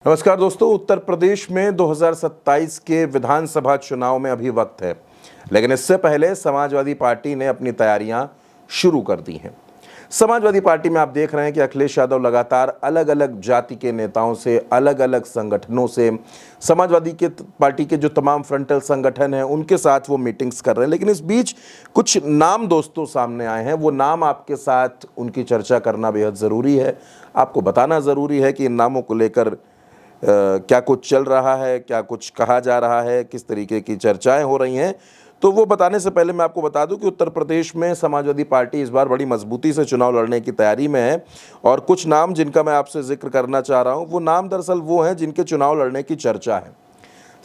नमस्कार दोस्तों। उत्तर प्रदेश में 2027 के विधानसभा चुनाव में अभी वक्त है, लेकिन इससे पहले समाजवादी पार्टी ने अपनी तैयारियां शुरू कर दी हैं। समाजवादी पार्टी में आप देख रहे हैं कि अखिलेश यादव लगातार अलग अलग जाति के नेताओं से, अलग अलग संगठनों से, समाजवादी के पार्टी के जो तमाम फ्रंटल संगठन हैं उनके साथ वो मीटिंग्स कर रहे हैं। लेकिन इस बीच कुछ नाम दोस्तों सामने आए हैं। वो नाम आपके साथ उनकी चर्चा करना बेहद ज़रूरी है। आपको बताना ज़रूरी है कि इन नामों को लेकर क्या कुछ चल रहा है, क्या कुछ कहा जा रहा है, किस तरीके की चर्चाएं हो रही हैं। तो वो बताने से पहले मैं आपको बता दूं कि उत्तर प्रदेश में समाजवादी पार्टी इस बार बड़ी मजबूती से चुनाव लड़ने की तैयारी में है। और कुछ नाम जिनका मैं आपसे जिक्र करना चाह रहा हूं, वो नाम दरअसल वो हैं जिनके चुनाव लड़ने की चर्चा है।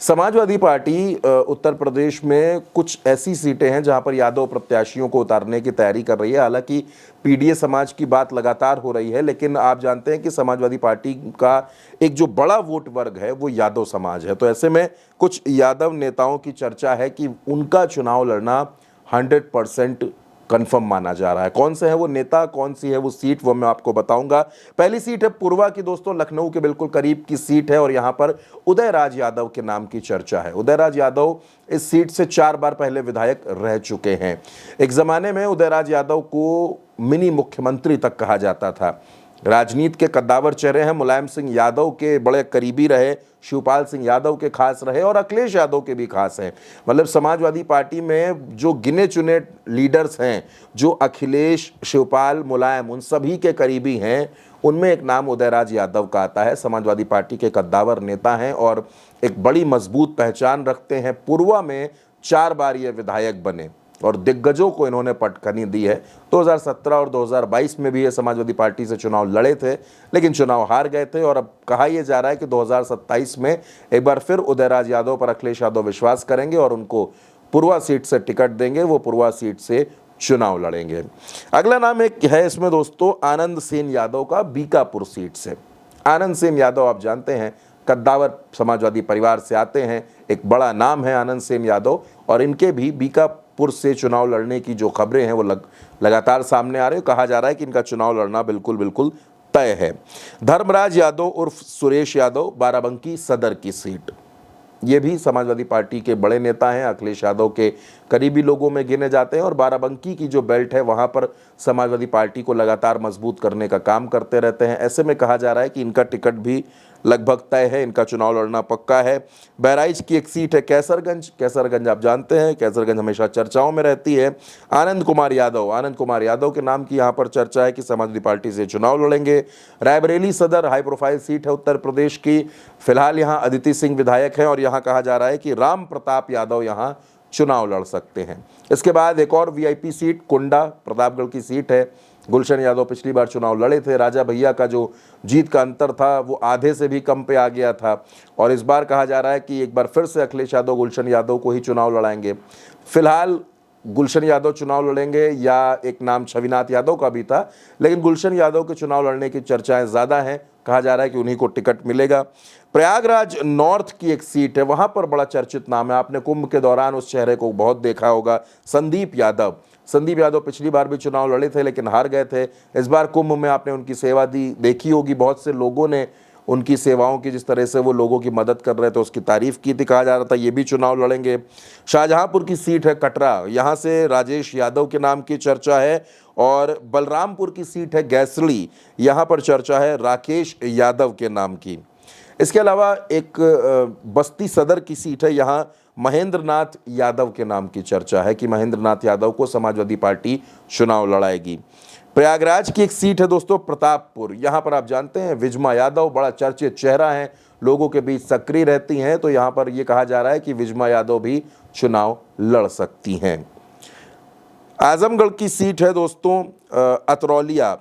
समाजवादी पार्टी उत्तर प्रदेश में कुछ ऐसी सीटें हैं जहां पर यादव प्रत्याशियों को उतारने की तैयारी कर रही है। हालांकि पीडीए समाज की बात लगातार हो रही है, लेकिन आप जानते हैं कि समाजवादी पार्टी का एक जो बड़ा वोट वर्ग है वो यादव समाज है। तो ऐसे में कुछ यादव नेताओं की चर्चा है कि उनका चुनाव लड़ना 100% कंफर्म माना जा रहा है। कौन से है वो नेता, कौन सी है वो सीट, वो मैं आपको बताऊंगा। पहली सीट है पूर्वा की दोस्तों, लखनऊ के बिल्कुल करीब की सीट है और यहां पर उदयराज यादव के नाम की चर्चा है। उदयराज यादव इस सीट से 4 बार पहले विधायक रह चुके हैं। एक जमाने में उदयराज यादव को मिनी मुख्यमंत्री तक कहा जाता था। राजनीति के कद्दावर चेहरे हैं। मुलायम सिंह यादव के बड़े करीबी रहे, शिवपाल सिंह यादव के खास रहे और अखिलेश यादव के भी खास हैं। मतलब समाजवादी पार्टी में जो गिने चुने लीडर्स हैं, जो अखिलेश, शिवपाल, मुलायम, उन सभी के करीबी हैं, उनमें एक नाम उदयराज यादव का आता है। समाजवादी पार्टी के कद्दावर नेता हैं और एक बड़ी मजबूत पहचान रखते हैं। पूर्वा में 4 बार ये विधायक बने और दिग्गजों को इन्होंने पटखनी दी है। 2017 और 2022 में भी ये समाजवादी पार्टी से चुनाव लड़े थे, लेकिन चुनाव हार गए थे। और अब कहा यह जा रहा है कि 2027 में एक बार फिर उदयराज यादव पर अखिलेश यादव विश्वास करेंगे और उनको पूर्वा सीट से टिकट देंगे। वो पूर्वा सीट से चुनाव लड़ेंगे। अगला नाम एक है इसमें दोस्तों, आनंद सेन यादव का, बीकापुर सीट से। आनंद सेन यादव आप जानते हैं कद्दावर समाजवादी परिवार से आते हैं। एक बड़ा नाम है आनंद सेन यादव और इनके भी बीकापुर से चुनाव लड़ने की जो खबरें हैं वो लगातार सामने आ रही है। कहा जा रहा है कि इनका चुनाव लड़ना बिल्कुल तय है। धर्मराज यादव उर्फ सुरेश यादव, बाराबंकी सदर की सीट। ये भी समाजवादी पार्टी के बड़े नेता हैं, अखिलेश यादव के करीबी लोगों में गिने जाते हैं और बाराबंकी की जो बेल्ट है वहां पर समाजवादी पार्टी को लगातार मजबूत करने का काम करते रहते हैं। ऐसे में कहा जा रहा है कि इनका टिकट भी लगभग तय है, इनका चुनाव लड़ना पक्का है। बहराइच की एक सीट है कैसरगंज। कैसरगंज आप जानते हैं, कैसरगंज हमेशा चर्चाओं में रहती है। आनंद कुमार यादव के नाम की यहाँ पर चर्चा है कि समाजवादी पार्टी से चुनाव लड़ेंगे। रायबरेली सदर हाई प्रोफाइल सीट है उत्तर प्रदेश की। फिलहाल यहाँ अदिति सिंह विधायक हैं और यहाँ कहा जा रहा है कि राम प्रताप यादव यहाँ चुनाव लड़ सकते हैं। इसके बाद एक और वीआईपी सीट कुंडा, प्रतापगढ़ की सीट है। गुलशन यादव पिछली बार चुनाव लड़े थे। राजा भैया का जो जीत का अंतर था वो आधे से भी कम पे आ गया था और इस बार कहा जा रहा है कि एक बार फिर से अखिलेश यादव गुलशन यादव को ही चुनाव लड़ाएंगे। फिलहाल गुलशन यादव चुनाव लड़ेंगे या एक नाम छविनाथ यादव का भी था, लेकिन गुलशन यादव के चुनाव लड़ने की चर्चाएं ज़्यादा हैं। कहा जा रहा है कि उन्हीं को टिकट मिलेगा। प्रयागराज नॉर्थ की एक सीट है, वहां पर बड़ा चर्चित नाम है। आपने कुंभ के दौरान उस चेहरे को बहुत देखा होगा, संदीप यादव पिछली बार भी चुनाव लड़े थे लेकिन हार गए थे। इस बार कुंभ में आपने उनकी सेवा देखी होगी। बहुत से लोगों ने उनकी सेवाओं की, जिस तरह से वो लोगों की मदद कर रहे थे, उसकी तारीफ की थी। कहा जा रहा था ये भी चुनाव लड़ेंगे। शाहजहांपुर की सीट है कटरा, यहाँ से राजेश यादव के नाम की चर्चा है। और बलरामपुर की सीट है गैसली, यहाँ पर चर्चा है राकेश यादव के नाम की। इसके अलावा एक बस्ती सदर की सीट है, यहाँ महेंद्र नाथ यादव के नाम की चर्चा है कि महेंद्र नाथ यादव को समाजवादी पार्टी चुनाव लड़ाएगी। प्रयागराज की एक सीट है दोस्तों प्रतापपुर, यहाँ पर आप जानते हैं विजमा यादव बड़ा चर्चित चेहरा है, लोगों के बीच सक्रिय रहती हैं। तो यहाँ पर यह कहा जा रहा है कि विजमा यादव भी चुनाव लड़ सकती हैं। आजमगढ़ की सीट है दोस्तों अतरौलिया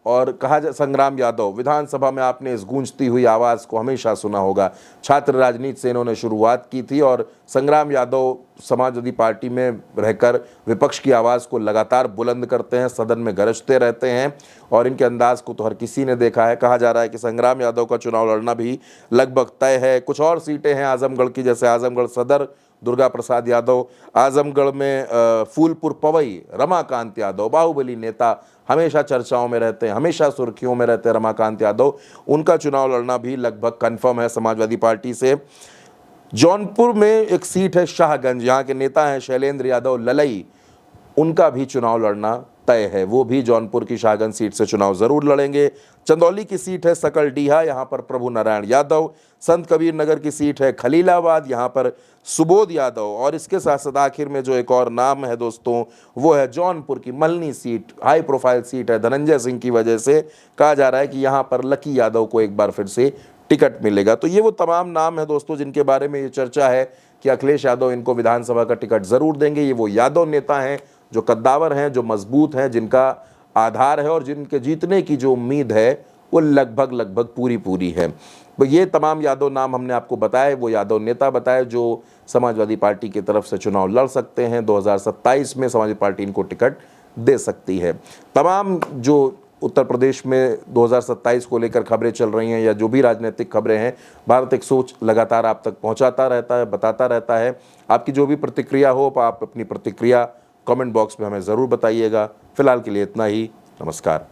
और संग्राम यादव। विधानसभा में आपने इस गूंजती हुई आवाज़ को हमेशा सुना होगा। छात्र राजनीति से इन्होंने शुरुआत की थी और संग्राम यादव समाजवादी पार्टी में रहकर विपक्ष की आवाज़ को लगातार बुलंद करते हैं, सदन में गरजते रहते हैं और इनके अंदाज को तो हर किसी ने देखा है। कहा जा रहा है कि संग्राम यादव का चुनाव लड़ना भी लगभग तय है। कुछ और सीटें हैं आजमगढ़ की, जैसे आजमगढ़ सदर दुर्गा प्रसाद यादव, आजमगढ़ में फूलपुर पवई रमाकांत यादव, बाहुबली नेता हमेशा चर्चाओं में रहते हैं, हमेशा सुर्खियों में रहते हैं रमाकांत यादव, उनका चुनाव लड़ना भी लगभग कन्फर्म है समाजवादी पार्टी से। जौनपुर में एक सीट है शाहगंज, यहाँ के नेता हैं शैलेंद्र यादव ललई, उनका भी चुनाव लड़ना तय है, वो भी जौनपुर की शाहगंज सीट से चुनाव जरूर लड़ेंगे। चंदौली की सीट है सकलडीहा, यहाँ पर प्रभु नारायण यादव। संत कबीर नगर की सीट है खलीलाबाद, यहाँ पर सुबोध यादव। और इसके साथ साथ आखिर में जो एक और नाम है दोस्तों, वो है जौनपुर की Malhani seat, high profile seat है, धनंजय सिंह की वजह से कहा जा रहा है कि यहाँ पर लकी यादव को एक बार फिर से टिकट मिलेगा। तो ये वो तमाम नाम है दोस्तों जिनके बारे में ये चर्चा है कि अखिलेश यादव इनको विधानसभा का टिकट जरूर देंगे। ये वो यादव नेता हैं जो कद्दावर हैं, जो मजबूत हैं, जिनका आधार है और जिनके जीतने की जो उम्मीद है वो लगभग पूरी है। तो ये तमाम यादव नाम हमने आपको बताए, वो यादव नेता बताए जो समाजवादी पार्टी की तरफ से चुनाव लड़ सकते हैं। 2027 में समाजवादी पार्टी इनको टिकट दे सकती है। तमाम जो उत्तर प्रदेश में 2027 को लेकर खबरें चल रही हैं या जो भी राजनीतिक खबरें हैं, भारत एक सोच लगातार आप तक पहुंचाता रहता है, बताता रहता है। आपकी जो भी प्रतिक्रिया हो, आप अपनी प्रतिक्रिया कमेंट बॉक्स में हमें ज़रूर बताइएगा। फिलहाल के लिए इतना ही। नमस्कार।